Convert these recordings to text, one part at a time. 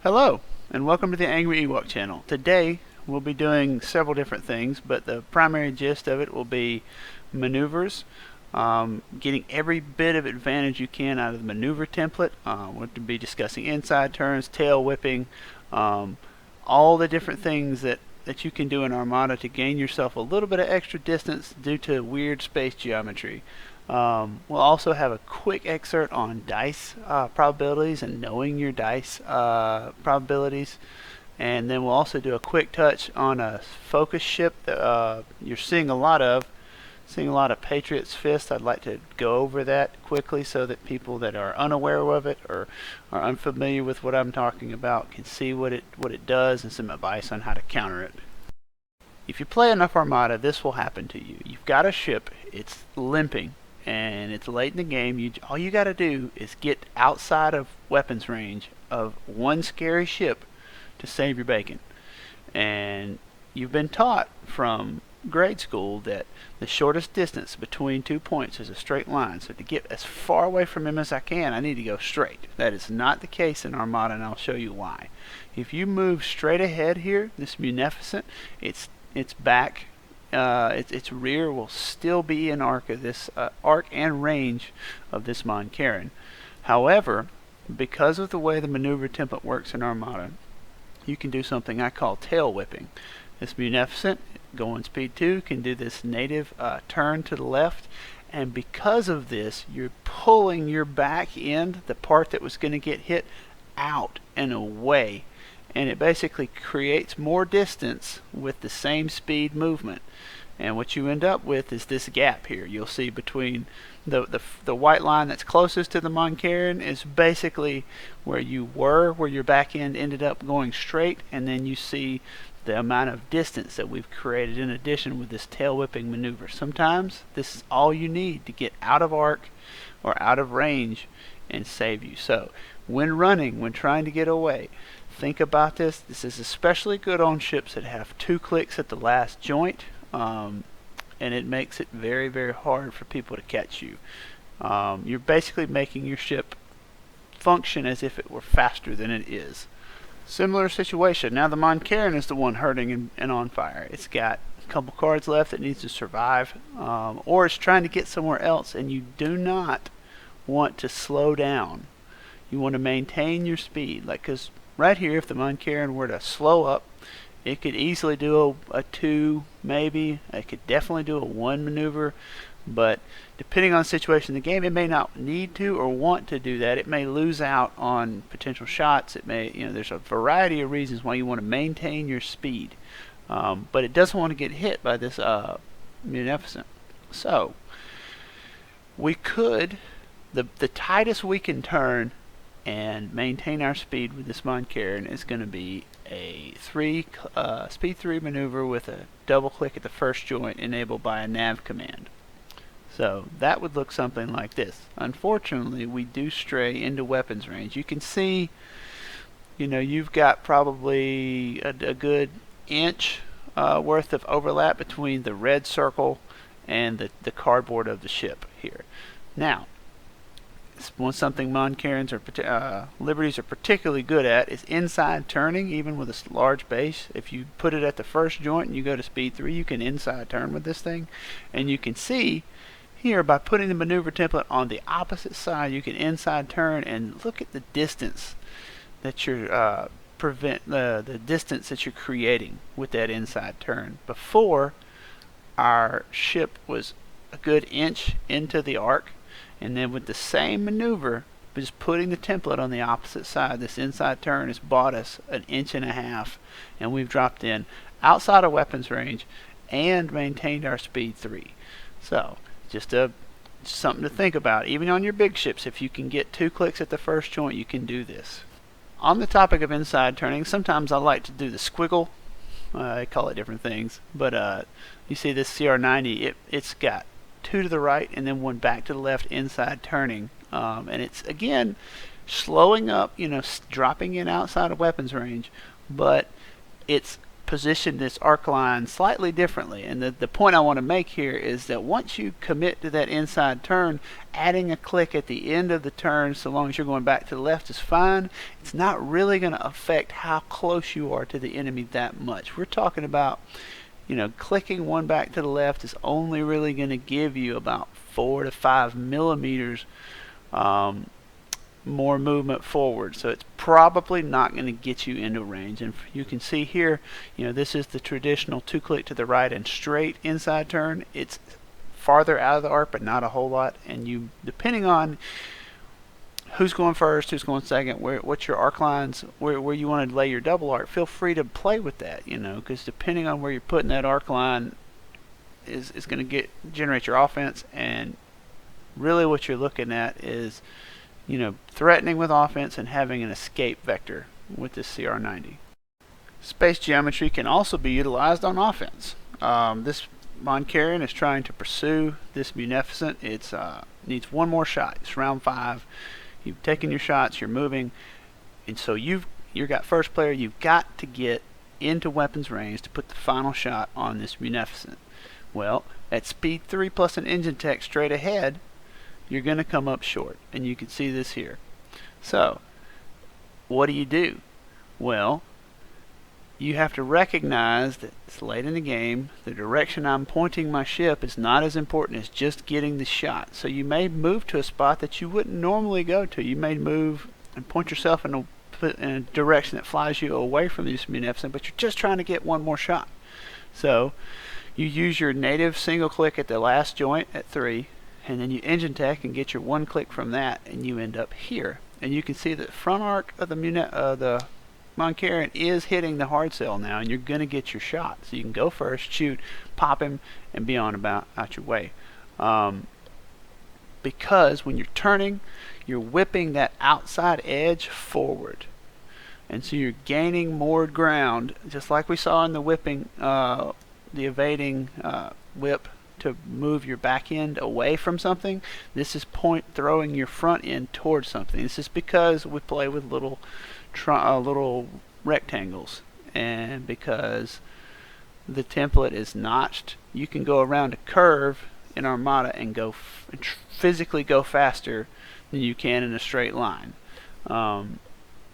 Hello, and welcome to the Angry Ewok channel. Today, we'll be doing several different things, but the primary gist of it will be maneuvers, getting every bit of advantage you can out of the maneuver template. We'll be discussing inside turns, tail whipping, all the different things that you can do in Armada to gain yourself a little bit of extra distance due to weird space geometry. We'll also have a quick excerpt on dice probabilities and knowing your dice probabilities. And then we'll also do a quick touch on a focus ship that you're seeing a lot of. Seeing a lot of Patriots Fist. I'd like to go over that quickly so that people that are unaware of it or are unfamiliar with what I'm talking about can see what it does and some advice on how to counter it. If you play enough Armada, this will happen to you. You've got a ship, it's limping, and it's late in the game. All you got to do is get outside of weapons range of one scary ship to save your bacon. And you've been taught from grade school that the shortest distance between 2 points is a straight line. So to get as far away from him as I can, I need to go straight. That is not the case in Armada, and I'll show you why. If you move straight ahead here, this Munificent, its back, its rear will still be in arc of this arc and range of this Mon Carin. However, because of the way the maneuver template works in Armada, you can do something I call tail whipping. This Munificent, going speed 2, can do this native turn to the left, and because of this, you're pulling your back end, the part that was going to get hit, out and away. And it basically creates more distance with the same speed movement. And what you end up with is this gap here. You'll see between the white line that's closest to the Mon Carin is basically where you were, where your back end ended up going straight, and then you see the amount of distance that we've created in addition with this tail whipping maneuver. Sometimes this is all you need to get out of arc or out of range and save you. So when running, when trying to get away, think about this. This is especially good on ships that have 2 clicks at the last joint, and it makes it very, very hard for people to catch you. You're basically making your ship function as if it were faster than it is. Similar situation. Now the Mon Carin is the one hurting and on fire. It's got a couple cards left that needs to survive, or it's trying to get somewhere else, and you do not want to slow down. You want to maintain your speed. Because right here, if the Mon Carin were to slow up, it could easily do a 2, maybe. It could definitely do a 1 maneuver, but depending on the situation in the game, it may not need to or want to do that. It may lose out on potential shots. It may, there's a variety of reasons why you want to maintain your speed, but it doesn't want to get hit by this Munificent. So we could, the tightest we can turn and maintain our speed with this Mon Carin is going to be a speed 3 maneuver with a double click at the first joint enabled by a nav command. So that would look something like this. Unfortunately, we do stray into weapons range. You can see, you've got probably a good inch worth of overlap between the red circle and the cardboard of the ship here. Now, something Mon Carins or Liberties are particularly good at is inside turning, even with a large base. If you put it at the first joint and you go to speed 3, you can inside turn with this thing. And you can see here, by putting the maneuver template on the opposite side, you can inside turn and look at the distance that you're the distance that you're creating with that inside turn. Before, our ship was a good inch into the arc, and then with the same maneuver, just putting the template on the opposite side, this inside turn has bought us 1.5 inches, and we've dropped in outside of weapons range and maintained our speed 3. So just something to think about. Even on your big ships, if you can get 2 clicks at the first joint, you can do this. On the topic of inside turning, sometimes I like to do the squiggle. I call it different things, but you see this CR90, it's got 2 to the right and then 1 back to the left inside turning, and it's again slowing up, dropping in outside of weapons range, but it's position this arc line slightly differently. And the point I want to make here is that once you commit to that inside turn, adding a click at the end of the turn, so long as you're going back to the left, is fine. It's not really going to affect how close you are to the enemy that much. We're talking about, clicking one back to the left is only really going to give you about 4 to 5 millimeters more movement forward, so it's probably not going to get you into range. And you can see here, this is the traditional 2-click to the right and straight inside turn. It's farther out of the arc, but not a whole lot, and you, depending on who's going first, who's going second, what's your arc lines, where you want to lay your double arc, feel free to play with that, because depending on where you're putting that arc line is going to generate your offense. And really what you're looking at is threatening with offense and having an escape vector with this CR90. Space geometry can also be utilized on offense. This Moncarian is trying to pursue this Munificent. It needs one more shot. It's round 5. You've taken your shots, you're moving, and so you've got first player. You've got to get into weapons range to put the final shot on this Munificent. Well, at speed 3 plus an engine tech straight ahead, you're going to come up short, and you can see this here. So what do? Well, you have to recognize that it's late in the game. The direction I'm pointing my ship is not as important as just getting the shot. So you may move to a spot that you wouldn't normally go to. You may move and point yourself in a direction that flies you away from this Munificent, but you're just trying to get one more shot. So you use your native single click at the last joint at 3, and then you engine tech and get your 1 click from that, and you end up here. And you can see the front arc of the Moncarian is hitting the hard cell now, and you're going to get your shot. So you can go first, shoot, pop him, and be on out your way. Because when you're turning, you're whipping that outside edge forward. And so you're gaining more ground, just like we saw in the whipping, the evading whip to move your back end away from something. This is throwing your front end towards something. This is because we play with little rectangles, and because the template is notched, you can go around a curve in Armada and physically go faster than you can in a straight line.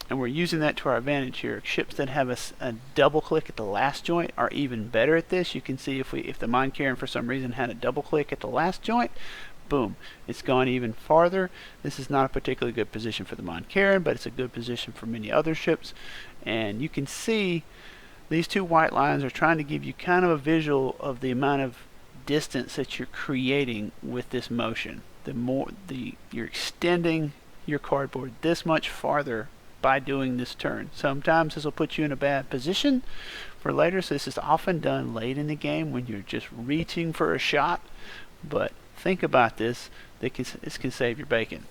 And we're using that to our advantage here. Ships that have a double click at the last joint are even better at this. You can see if the Moncarian for some reason had a double click at the last joint, boom, it's gone even farther. This is not a particularly good position for the Moncarian, but it's a good position for many other ships. And you can see these two white lines are trying to give you kind of a visual of the amount of distance that you're creating with this motion. You're extending your cardboard this much farther by doing this turn. Sometimes this will put you in a bad position for later, so this is often done late in the game when you're just reaching for a shot. But think about this, this can save your bacon.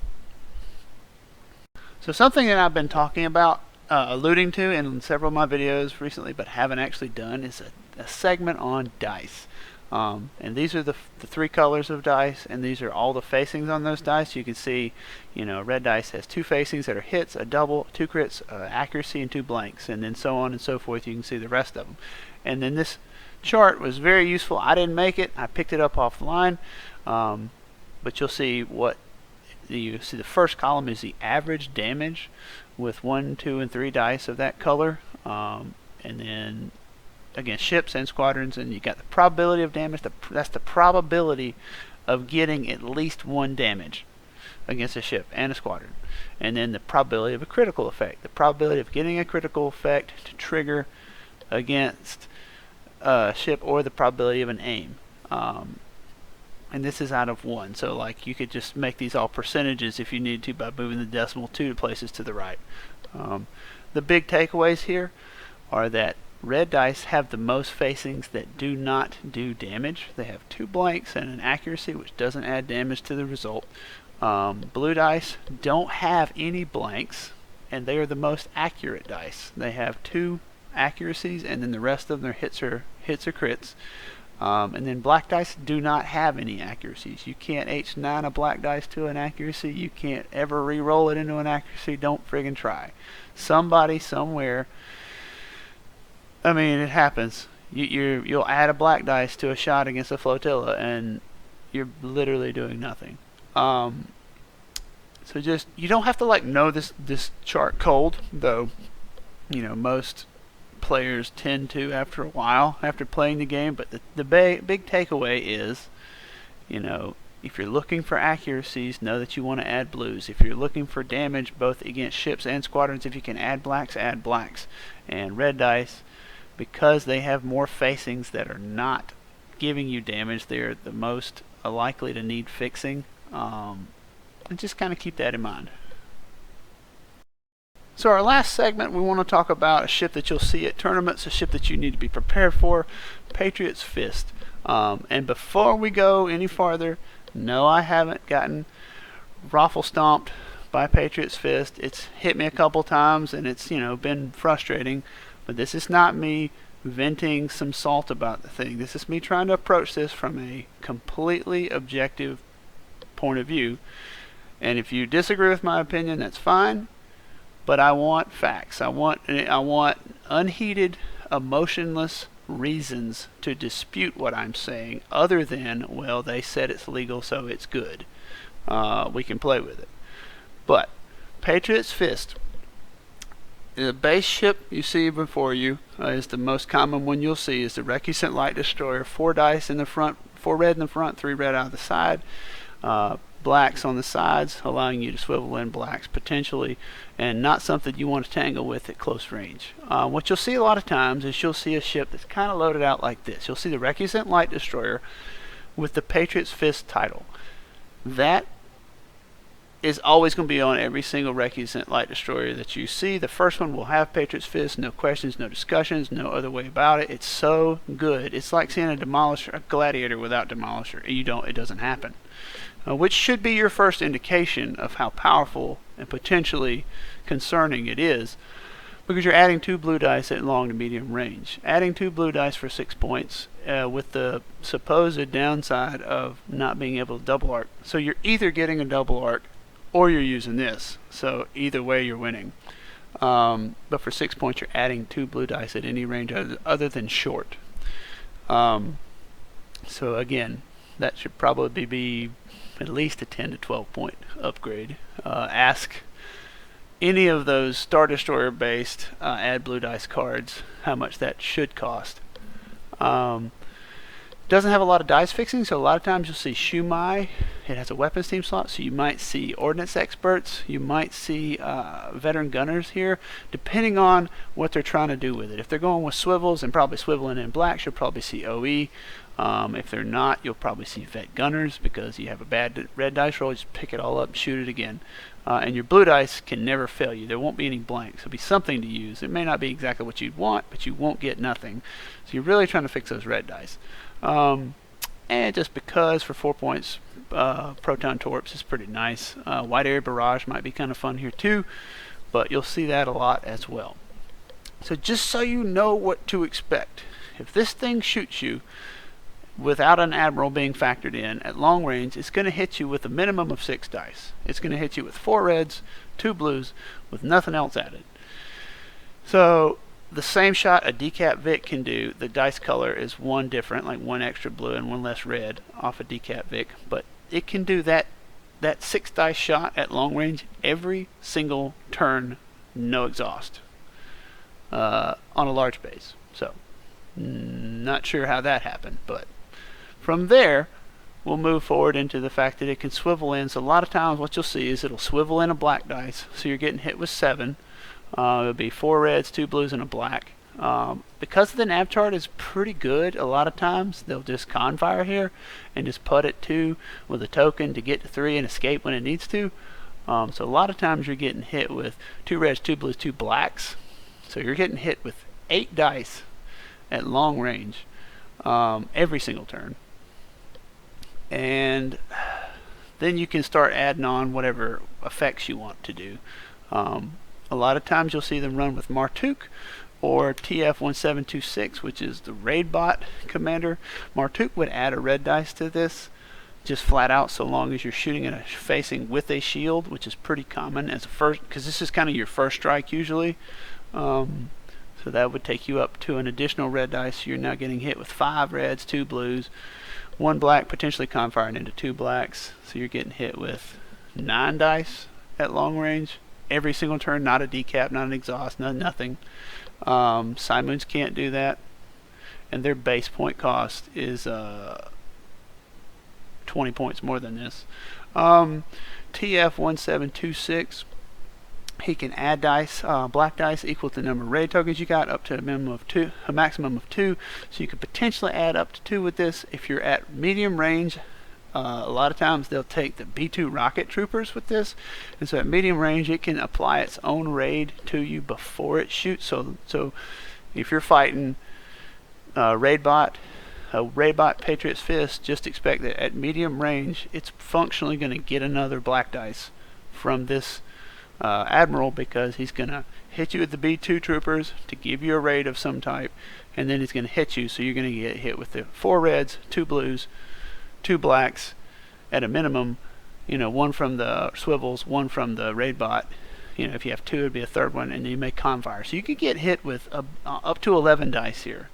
So something that I've been talking about, alluding to in several of my videos recently, but haven't actually done, is a segment on dice. And these are the 3 colors of dice, and these are all the facings on those dice. You can see, a red dice has 2 facings that are hits, a double, 2 crits, accuracy, and 2 blanks, and then so on and so forth. You can see the rest of them. And then this chart was very useful. I didn't make it. I picked it up offline. But you'll see the first column is the average damage with 1, 2, and 3 dice of that color. And then against ships and squadrons, and you got the probability of damage. That's the probability of getting at least 1 damage against a ship and a squadron. And then the probability of a critical effect, the probability of getting a critical effect to trigger against a ship, or the probability of an aim. And this is out of 1, so like you could just make these all percentages if you need to by moving the decimal 2 places to the right. The big takeaways here are that red dice have the most facings that do not do damage. They have 2 blanks and an accuracy, which doesn't add damage to the result. Blue dice don't have any blanks, and they are the most accurate dice. They have 2 accuracies, and then the rest of their hits or crits. And then black dice do not have any accuracies. You can't H9 a black dice to an accuracy. You can't ever re-roll it into an accuracy. Don't friggin' try. Somebody somewhere I mean, it happens. You'll add a black dice to a shot against a flotilla, and you're literally doing nothing. Um, so just you don't have to like know this chart cold, though. Most players tend to after a while after playing the game. But the big takeaway is, you know, if you're looking for accuracies, know that you want to add blues. If you're looking for damage both against ships and squadrons, if you can add blacks, add blacks. And red dice, because they have more facings that are not giving you damage, they're the most likely to need fixing. And just kind of keep that in mind. So our last segment, we want to talk about a ship that you'll see at tournaments, a ship that you need to be prepared for, Patriots Fist. And before we go any farther, no, I haven't gotten raffle stomped by Patriots Fist. It's hit me a couple times, and it's been frustrating. But this is not me venting some salt about the thing. This is me trying to approach this from a completely objective point of view. And if you disagree with my opinion, that's fine. But I want facts. I want unheated, emotionless reasons to dispute what I'm saying, other than, well, they said it's legal, so it's good. We can play with it. But Patriots Fist, the base ship you see before you is the most common one you'll see. Is the Recusant Light Destroyer. 4 dice in the front, 4 red in the front, 3 red out of the side. Blacks on the sides, allowing you to swivel in blacks potentially, and not something you want to tangle with at close range. What you'll see a lot of times is you'll see a ship that's kind of loaded out like this. You'll see the Recusant Light Destroyer with the Patriots Fist title. That is always going to be on every single Recusant Light Destroyer that you see. The first one will have Patriots Fist, no questions, no discussions, no other way about it. It's so good. It's like seeing a Demolisher, a Gladiator without Demolisher. It doesn't happen. Which should be your first indication of how powerful and potentially concerning it is, because you're adding 2 blue dice at long to medium range. Adding 2 blue dice for 6 points with the supposed downside of not being able to double arc. So you're either getting a double arc or you're using this. So either way you're winning. But for 6 points you're adding 2 blue dice at any range other than short. So again, that should probably be at least a 10 to 12 point upgrade. Ask any of those Star Destroyer based add blue dice cards how much that should cost. Doesn't have a lot of dice fixing, so a lot of times you'll see Shumai. It has a weapons team slot, so you might see ordnance experts, you might see veteran gunners here, depending on what they're trying to do with it. If they're going with swivels and probably swiveling in blacks, you'll probably see OE. If they're not, you'll probably see vet gunners, because you have a bad red dice roll, just pick it all up and shoot it again. And your blue dice can never fail you. There won't be any blanks. There'll be something to use. It may not be exactly what you'd want, but you won't get nothing. So you're really trying to fix those red dice. And just because for 4 points, Proton Torps is pretty nice. Wide Area Barrage might be kind of fun here too, but you'll see that a lot as well. So just so you know what to expect, if this thing shoots you without an Admiral being factored in at long range, it's going to hit you with a minimum of 6 dice. It's going to hit you with 4 reds, 2 blues, with nothing else added. So the same shot a Decap Vic can do, the dice color is 1 different, like 1 extra blue and 1 less red off a Decap Vic, but it can do that 6 dice shot at long range every single turn, no exhaust, on a large base. So not sure how that happened, but from there we'll move forward into the fact that it can swivel in. So a lot of times what you'll see is it'll swivel in a black dice, so you're getting hit with 7. It'll be 4 reds, 2 blues, and a black. Because the nav chart is pretty good, a lot of times they'll just confire here and just put it 2 with a token to get to 3 and escape when it needs to. So a lot of times you're getting hit with 2 reds, 2 blues, 2 blacks. So you're getting hit with 8 dice at long range every single turn. And then you can start adding on whatever effects you want to do. A lot of times you'll see them run with Martuk or TF-1726, which is the raid bot commander. Martuk would add a red dice to this, just flat out, so long as you're shooting at a facing with a shield, which is pretty common as a first, because this is kind of your first strike usually. So So that would take you up to an additional red dice. You're now getting hit with 5 reds, 2 blues, 1 black, potentially confiring into 2 blacks. So you're getting hit with 9 dice at long range every single turn. Not a decap, not an exhaust, nothing. Simoons can't do that, and their base point cost is 20 points more than this. TF1726, he can add dice, black dice equal to the number of raid tokens you got, up to a maximum of 2. So you could potentially add up to 2 with this. If you're at medium range, a lot of times they'll take the B2 rocket troopers with this, and so at medium range it can apply its own raid to you before it shoots. So if you're fighting a raid bot Patriots Fist, just expect that at medium range it's functionally going to get another black dice from this admiral, because he's going to hit you with the B2 troopers to give you a raid of some type, and then he's going to hit you, so you're going to get hit with the 4 reds, 2 blues, 2 blacks at a minimum, 1 from the swivels, 1 from the raid bot. If you have 2, it'd be a third one, and you make confire. So you could get hit with up to 11 dice here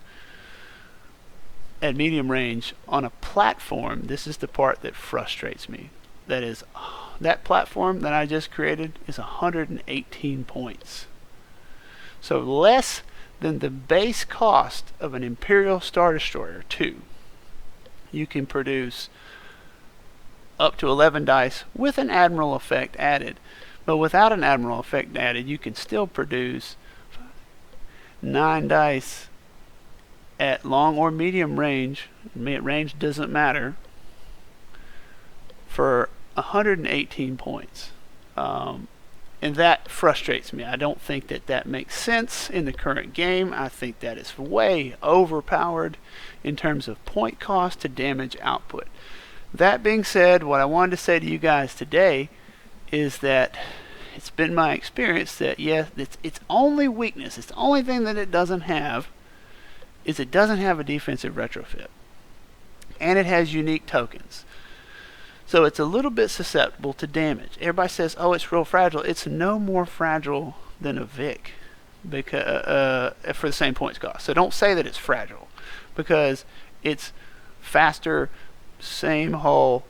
at medium range on a platform. This is the part that frustrates me. That platform that I just created is 118 points. So less than the base cost of an Imperial Star Destroyer 2. You can produce up to 11 dice with an Admiral effect added. But without an Admiral effect added, you can still produce 9 dice at long or medium range. Range doesn't matter, for 118 points. And that frustrates me. I don't think that makes sense in the current game. I think that is way overpowered in terms of point cost to damage output. That being said, what I wanted to say to you guys today is that it's been my experience that, yes, its only weakness, it's the only thing that it doesn't have, is it doesn't have a defensive retrofit. And it has unique tokens. So it's a little bit susceptible to damage. Everybody says, oh, it's real fragile. It's no more fragile than a Vic because, for the same points cost. So don't say that it's fragile, because it's faster, same hull,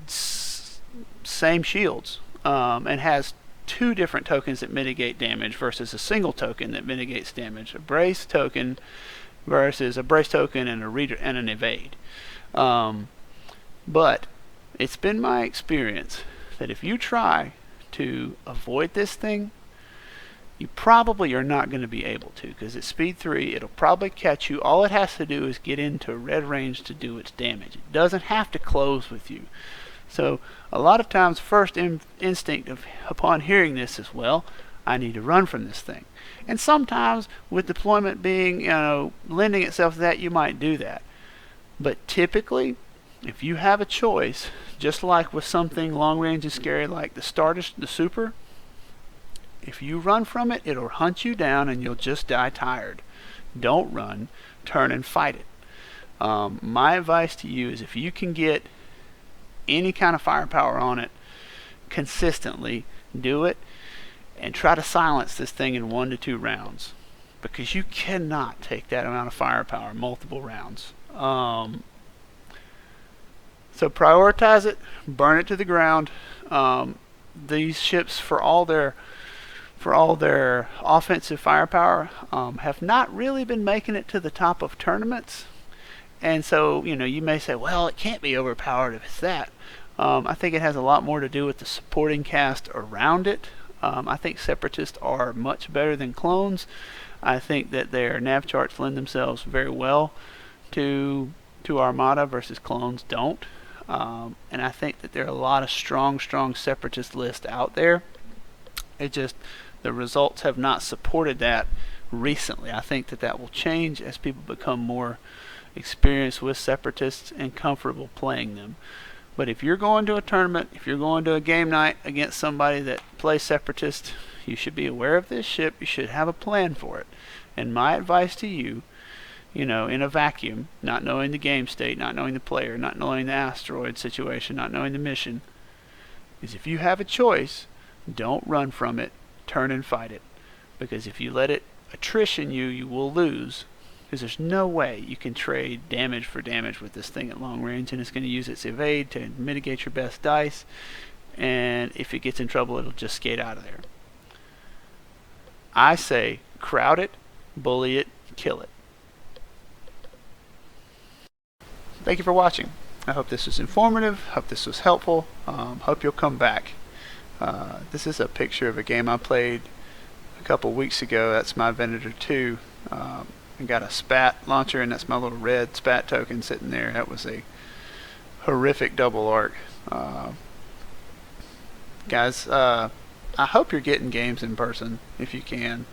same shields, and has 2 different tokens that mitigate damage versus a single token that mitigates damage. A brace token versus a brace token and an evade. But it's been my experience that if you try to avoid this thing, you probably are not going to be able to, because at speed 3 it'll probably catch you. All it has to do is get into red range to do its damage. It doesn't have to close with you. So a lot of times first instinct upon hearing this is, well, I need to run from this thing. And sometimes with deployment being lending itself to that, you might do that. But typically, if you have a choice, just like with something long range and scary like the Super, if you run from it, it'll hunt you down and you'll just die tired. Don't run, turn and fight it. My advice to you is, if you can get any kind of firepower on it consistently, do it, and try to silence this thing in 1 to 2 rounds, because you cannot take that amount of firepower multiple rounds. So prioritize it, burn it to the ground. These ships, for all their offensive firepower, have not really been making it to the top of tournaments. And so, you may say, well, it can't be overpowered if it's that. I think it has a lot more to do with the supporting cast around it. I think Separatists are much better than clones. I think that their nav charts lend themselves very well to Armada, versus clones don't. And I think that there are a lot of strong Separatist lists out there. It just, the results have not supported that recently. I think that will change as people become more experienced with Separatists and comfortable playing them. But if you're going to a tournament, if you're going to a game night against somebody that plays Separatist, you should be aware of this ship. You should have a plan for it. And my advice to you, in a vacuum, not knowing the game state, not knowing the player, not knowing the asteroid situation, not knowing the mission, is if you have a choice, don't run from it, turn and fight it. because if you let it attrition you, you will lose, because there's no way you can trade damage for damage with this thing at long range, and it's going to use its evade to mitigate your best dice, and if it gets in trouble, it'll just skate out of there. I say crowd it, bully it, kill it. Thank you for watching. I hope this was informative, hope this was helpful, hope you'll come back. This is a picture of a game I played a couple weeks ago. That's my Venator 2. I got a spat launcher, and that's my little red spat token sitting there. That was a horrific double arc. Guys, I hope you're getting games in person if you can,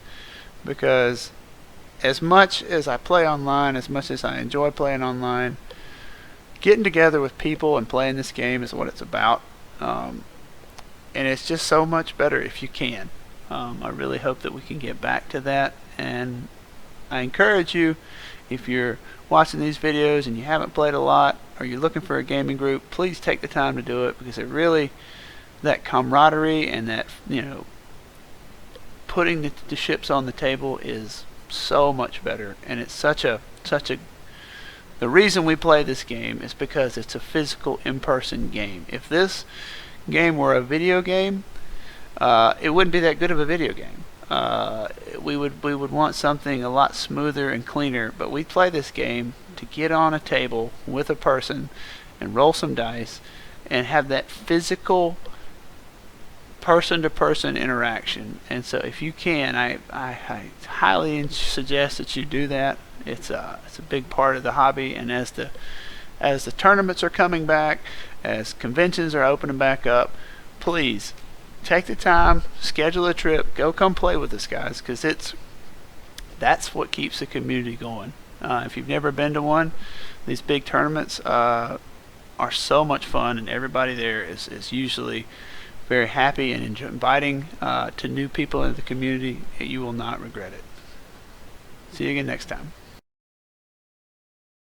because as much as I play online, as much as I enjoy playing online, getting together with people and playing this game is what it's about. And it's just so much better if you can. I really hope that we can get back to that, and I encourage you, if you're watching these videos and you haven't played a lot, or you're looking for a gaming group, please take the time to do it, because it really, that camaraderie and that, you know, putting the ships on the table is so much better, and it's such a the reason we play this game is because it's a physical in-person game. If this game were a video game, it wouldn't be that good of a video game. We would want something a lot smoother and cleaner, but we play this game to get on a table with a person and roll some dice and have that physical person-to-person interaction. And so if you can, I highly suggest that you do that. It's a big part of the hobby, and as the tournaments are coming back, as conventions are opening back up, please take the time, schedule a trip, come play with us, guys, because that's what keeps the community going. If you've never been to one, these big tournaments are so much fun, and everybody there is usually very happy and inviting to new people in the community. You will not regret it. See you again next time.